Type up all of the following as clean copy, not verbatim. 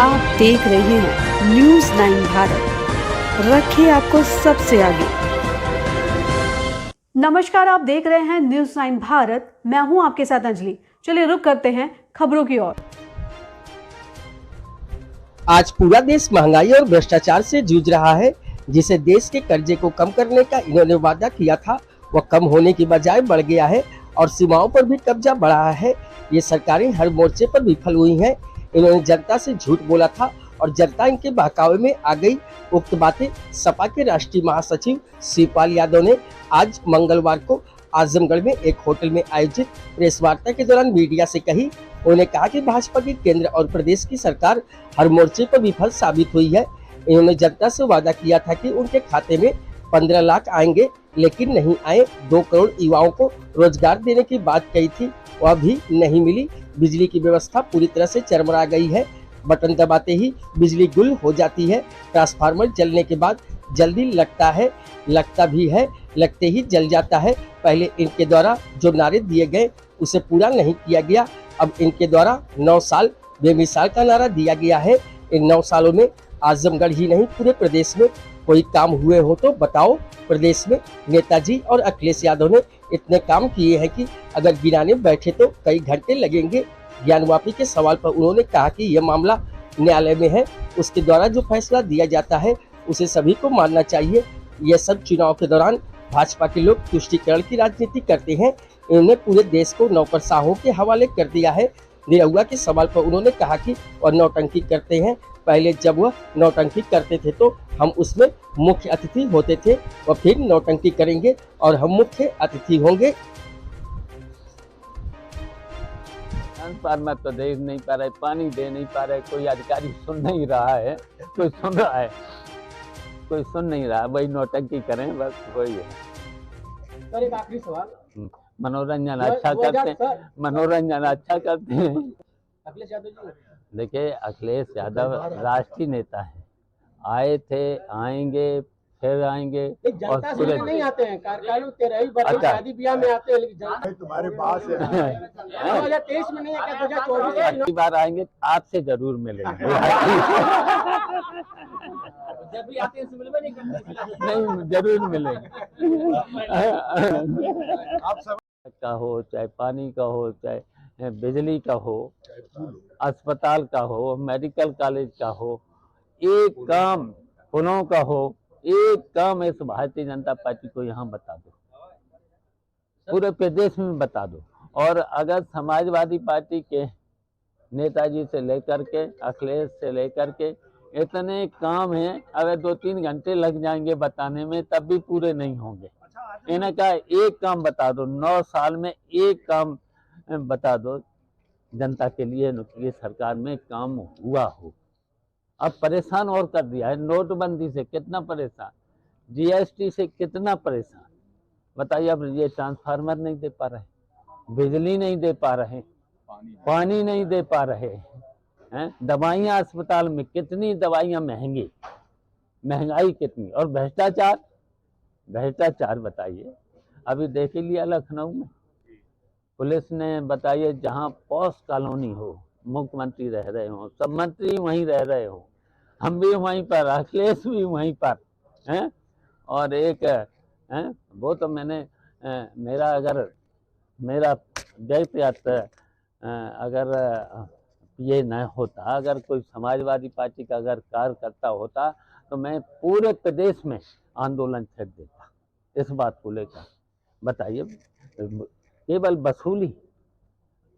आप देख रहे हैं न्यूज़ 9 भारत, रखे आपको सबसे आगे। नमस्कार, आप देख रहे हैं न्यूज़ 9 भारत। मैं हूं आपके साथ अंजलि। चलिए रुक करते हैं खबरों की ओर। आज पूरा देश महंगाई और भ्रष्टाचार से जूझ रहा है। जिसे देश के कर्जे को कम करने का इन्होंने वादा किया था, वह कम होने की बजाय बढ़ गया है और सीमाओं पर भी कब्जा बढ़ा है। ये सरकारें हर मोर्चे पर विफल हुई हैं। इन्होंने जनता से झूठ बोला था और जनता इनके बहकावे में आ गई। उक्त बातें सपा के राष्ट्रीय महासचिव शिवपाल यादव ने आज मंगलवार को आजमगढ़ में एक होटल में आयोजित प्रेस वार्ता के दौरान मीडिया से कही। उन्होंने कहा कि भाजपा की केंद्र और प्रदेश की सरकार हर मोर्चे पर विफल साबित हुई है। इन्होंने जनता से वादा किया था कि उनके खाते में 15 लाख आएंगे, लेकिन नहीं आए। 2 करोड़ युवाओं को रोजगार देने की बात कही थी, वह भी नहीं मिली। बिजली की व्यवस्था पूरी तरह से चरमरा गई है। बटन दबाते ही बिजली गुल हो जाती है। ट्रांसफार्मर जलने के बाद जल्दी लगता भी है, लगते ही जल जाता है। पहले इनके द्वारा जो नारे दिए गए उसे पूरा नहीं किया गया। अब इनके द्वारा 9 साल बेमिसाल का नारा दिया गया है। इन 9 सालों में आजमगढ़ ही नहीं पूरे प्रदेश में कोई काम हुए हो तो बताओ। प्रदेश में नेताजी और अखिलेश यादव ने इतने काम किए हैं कि अगर गिनाने बैठे तो कई घंटे लगेंगे। ज्ञानवापी के सवाल पर उन्होंने कहा कि यह मामला न्यायालय में है, उसके द्वारा जो फैसला दिया जाता है उसे सभी को मानना चाहिए। यह सब चुनाव के दौरान भाजपा के लोग तुष्टीकरण की राजनीति करते हैं। इन्होंने पूरे देश को नौकरशाहों के हवाले कर दिया है। निरहुआ के सवाल पर उन्होंने कहा कि वह नौटंकी करते हैं। पहले जब वह नौटंकी करते थे तो हम उसमें मुख्य अतिथि होते थे, वह फिर नौटंकी करेंगे और हम मुख्य अतिथि होंगे। ट्रांसफार्मर तो दे नहीं पा रहे, पानी दे नहीं पा रहे, कोई अधिकारी सुन नहीं रहा है। कोई सुन रहा है, कोई सुन नहीं रहा, वही नौटंकी करें, बस वही है। सर एक आखिरी सवाल, मनोरंजन अच्छा करते हैं, मनोरंजन अच्छा करते हैं। अखिलेश यादव जी, देखिए अखिलेश यादव राष्ट्रीय नेता है, आए थे, आएंगे, फिर आएंगे। जनता से नहीं आते हैं, कार्यकाल 13 शादी ब्याह में आते हैं, लेकिन जनता तुम्हारे पास है। 2023 में नहीं है, 2024 की बार आएंगे आपसे जरूर मिलेंगे। जब भी आते हैं मिलवे नहीं करते। नहीं, जरूर मिलेंगे। का हो, चाहे पानी का हो, चाहे बिजली का हो, अस्पताल का हो, मेडिकल कॉलेज का हो, एक काम पुलों का हो, एक काम इस भारतीय जनता पार्टी को यहाँ बता दो, पूरे प्रदेश में बता दो। और अगर समाजवादी पार्टी के नेताजी से लेकर के अखिलेश से लेकर के इतने काम हैं, अगर 2-3 घंटे लग जाएंगे बताने में तब भी पूरे नहीं होंगे। इन्हें कहा एक काम बता दो, 9 साल में एक काम बता दो जनता के लिए, ये सरकार में काम हुआ हो। अब परेशान और कर दिया है, नोटबंदी से कितना परेशान, जीएसटी से कितना परेशान, बताइए। अब ये ट्रांसफार्मर नहीं दे पा रहे, बिजली नहीं दे पा रहे, पानी नहीं दे पा रहे हैं, दवाइयाँ अस्पताल में कितनी दवाइयाँ महंगी, महंगाई कितनी, और भ्रष्टाचार बताइए। अभी देख लिया लखनऊ में पुलिस ने, बताइए जहाँ पॉश कॉलोनी हो, मुख्यमंत्री रह रहे हो, सब मंत्री वहीं रह रहे हो, हम भी वहीं पर, अखिलेश भी वहीं पर हैं। और एक हैं, वो तो मैंने मेरा व्यक्तिगत अगर ये न होता, अगर कोई समाजवादी पार्टी का अगर कार्यकर्ता होता तो मैं पूरे प्रदेश में आंदोलन छेड़ देता इस बात को लेकर। बताइए, केवल वसूली,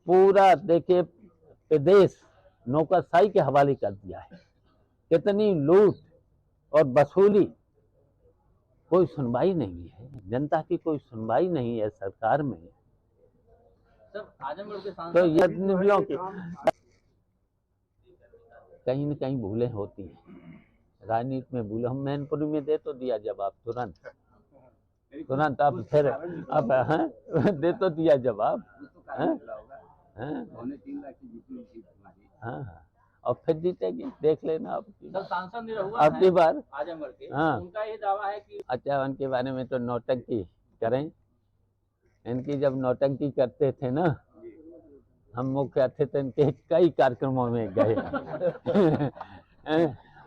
पूरा देखिए प्रदेश नौकरशाही के हवाले कर दिया है। कितनी लूट और वसूली, कोई सुनवाई नहीं है, जनता की कोई सुनवाई नहीं है सरकार में। तो ये की कहीं न कहीं भूलें होती हैं, राजनीति में भूल। हम मैनपुरी में दे तो दिया जवाब तुरंत, अब फिर अब दे तो दिया जवाब, हाँ, और फिर जीतेगी, देख लेना। अब की बार आजमगढ़ के, हाँ, उनका ये दावा है कि अच्छा उनके बारे में तो नौटंकी करें। इनकी जब नौटंकी करते थे ना हम मुख्य अतिथि इनके कई कार्यक्रमों में गए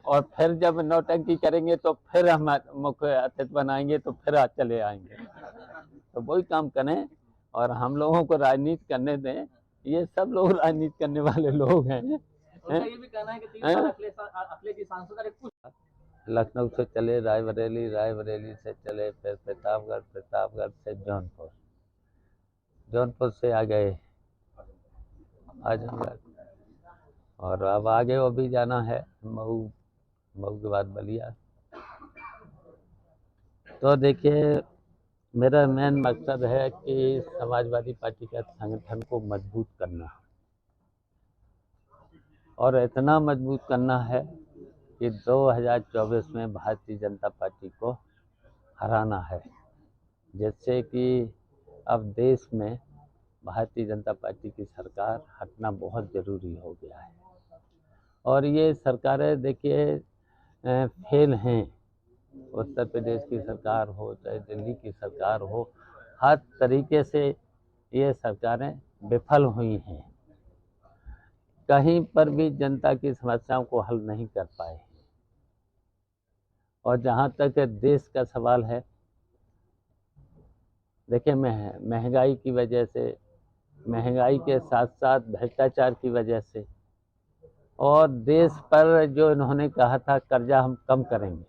और फिर जब नौटंकी करेंगे तो फिर हम मुख्य अतिथि बनाएंगे तो फिर आज चले आएंगे। तो वही काम करें और हम लोगों को राजनीति करने दें। ये सब लोग राजनीति करने वाले लोग हैं। उनका ये भी कहना है कि 3 साल अखिलेश जी सांसद रहे, कुछ लखनऊ से चले रायबरेली, रायबरेली से चले फिर प्रतापगढ़, प्रतापगढ़ से जौनपुर, जौनपुर से आ गए आजमगढ़ और अब आगे वो भी जाना है मऊ, मऊ के बाद बलिया। तो देखिए मेरा मेन मकसद है कि समाजवादी पार्टी का संगठन को मजबूत करना और इतना मजबूत करना है कि 2024 में भारतीय जनता पार्टी को हराना है, जिससे कि अब देश में भारतीय जनता पार्टी की सरकार हटना बहुत ज़रूरी हो गया है। और ये सरकारें देखिए फेल हैं, उत्तर प्रदेश की सरकार हो चाहे दिल्ली की सरकार हो, हर तरीके से ये सरकारें विफल हुई हैं, कहीं पर भी जनता की समस्याओं को हल नहीं कर पाए। और जहाँ तक देश का सवाल है, देखिए महंगाई की वजह से, महंगाई के साथ साथ भ्रष्टाचार की वजह से और देश पर जो इन्होंने कहा था कर्जा हम कम करेंगे,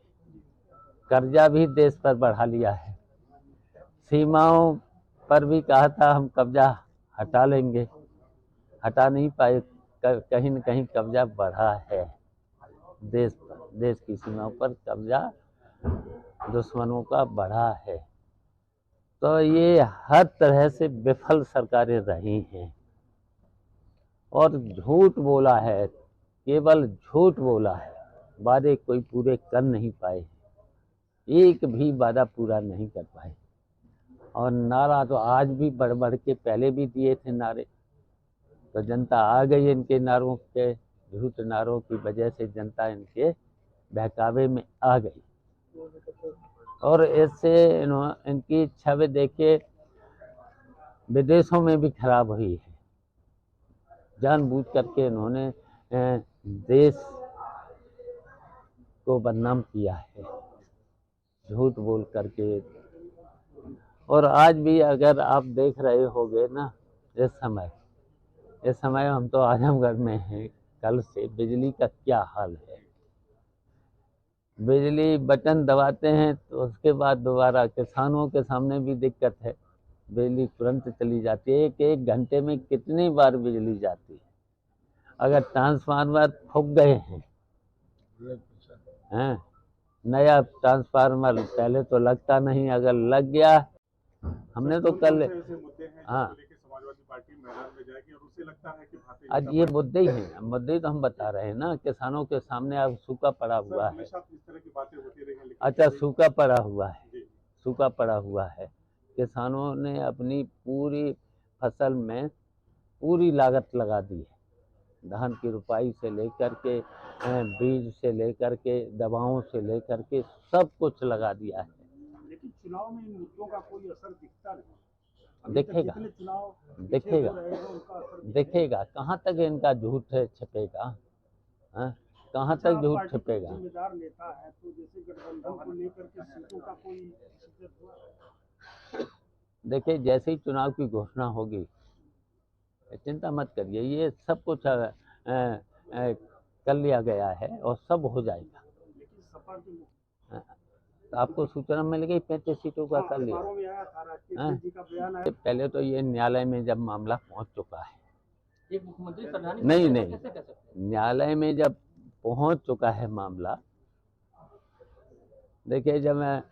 कर्जा भी देश पर बढ़ा लिया है। सीमाओं पर भी कहा था हम कब्जा हटा लेंगे, हटा नहीं पाए, कहीं न कहीं कब्जा बढ़ा है देश पर, देश की सीमाओं पर कब्जा दुश्मनों का बढ़ा है। तो ये हर तरह से विफल सरकारें रही हैं और झूठ बोला है, केवल झूठ बोला है, वादे कोई पूरे कर नहीं पाए, एक भी वादा पूरा नहीं कर पाए। और नारा तो आज भी बढ़ बढ़ के पहले भी दिए थे नारे, तो जनता आ गई इनके नारों के, झूठ नारों की वजह से जनता इनके बहकावे में आ गई। और इससे इनकी छवि देखिए विदेशों में भी खराब हुई है। जानबूझ करके इन्होंने देश को बदनाम किया है झूठ बोल करके। और आज भी अगर आप देख रहे होगे ना, इस समय हम तो आजमगढ़ में हैं, कल से बिजली का क्या हाल है। बिजली बटन दबाते हैं तो उसके बाद दोबारा किसानों के सामने भी दिक्कत है, बिजली तुरंत चली जाती है। एक घंटे में कितनी बार बिजली जाती है। अगर ट्रांसफार्मर फूक गए हैं, नया ट्रांसफार्मर पहले तो लगता नहीं, अगर लग गया, हमने तो कल हाँ आज ये मुद्दे ही हैं, मुद्दे तो हम बता रहे हैं ना, किसानों के सामने अब सूखा पड़ा हुआ है। अच्छा, सूखा पड़ा हुआ है, सूखा पड़ा हुआ है। किसानों ने अपनी पूरी फसल में पूरी लागत लगा दी है, धान की रुपाई से लेकर के, बीज से लेकर के, दवाओं से लेकर के सब कुछ लगा दिया है। लेकिन चुनाव में इन मुद्दों का कोई असर दिखता नहीं। दिखेगा, दिखेगा, दिखेगा। कहाँ तक इनका झूठ छिपेगा, कहाँ तक झूठ छिपेगा। जिम्मेदार नेता है तो जैसे गठबंधन को लेकर के सीटों का कोई देखिए जैसे ही चुनाव की घोषणा होगी, चिंता मत करिए, ये सब कुछ कर लिया गया है और सब हो जाएगा। तो आपको सूचना मिल गई 35 सीटों का कर लिया। पहले तो ये न्यायालय में जब मामला पहुंच चुका है, नहीं, न्यायालय में जब पहुंच चुका है मामला, देखिए जब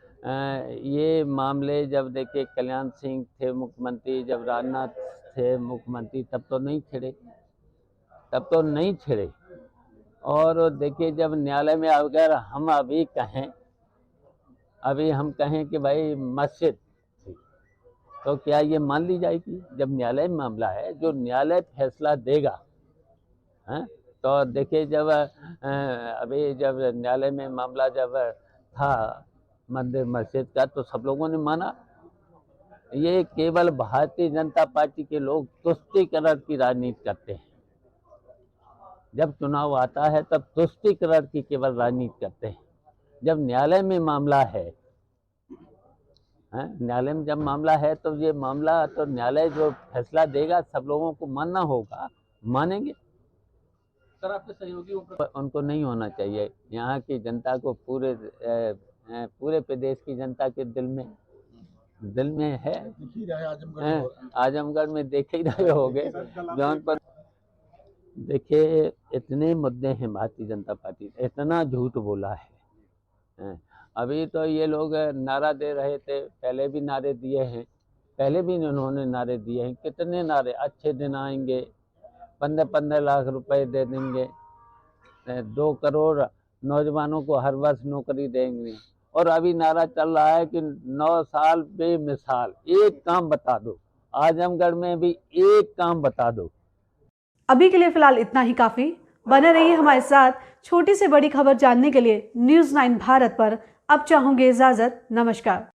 ये मामले जब देखिए कल्याण सिंह थे मुख्यमंत्री, जब राजनाथ थे मुख्यमंत्री, तब तो नहीं छिड़े। और देखिए जब न्यायालय में अगर हम अभी हम कहें कि भाई मस्जिद थी, तो क्या ये मान ली जाएगी? जब न्यायालय में मामला है, जो न्यायालय फैसला देगा, तो देखिए जब अभी जब न्यायालय में मामला जब था मंदिर मस्जिद का, तो सब लोगों ने माना, ये केवल भारतीय जनता पार्टी के लोग तुष्टीकरण की राजनीति करते हैं। जब चुनाव आता है तब तुष्टीकरण की केवल राजनीति करते हैं। जब न्यायालय में मामला है, न्यायालय में जब मामला है तो ये मामला तो न्यायालय जो फैसला देगा सब लोगों को मानना होगा, मानेंगे। सर आपके सहयोगी उनको नहीं होना चाहिए। यहाँ की जनता को पूरे प्रदेश की जनता के दिल में है। आजमगढ़ में देख ही रहे होगे। जौनपुर देखिए इतने मुद्दे हैं भारतीय जनता पार्टी, इतना झूठ बोला है। अभी तो ये लोग नारा दे रहे थे, पहले भी नारे दिए हैं, पहले भी इन्होंने नारे दिए हैं। कितने नारे, अच्छे दिन आएंगे, 15-15 लाख रुपए दे देंगे, 2 करोड़ नौजवानों को हर वर्ष नौकरी देंगे। और अभी नारा चल रहा है कि 9 साल बेमिसाल, एक काम बता दो, आजमगढ़ में भी एक काम बता दो। अभी के लिए फिलहाल इतना ही काफी। बने रहिए हमारे साथ। छोटी से बड़ी खबर जानने के लिए न्यूज़ 9 भारत पर अब चाहूंगी इजाजत। नमस्कार।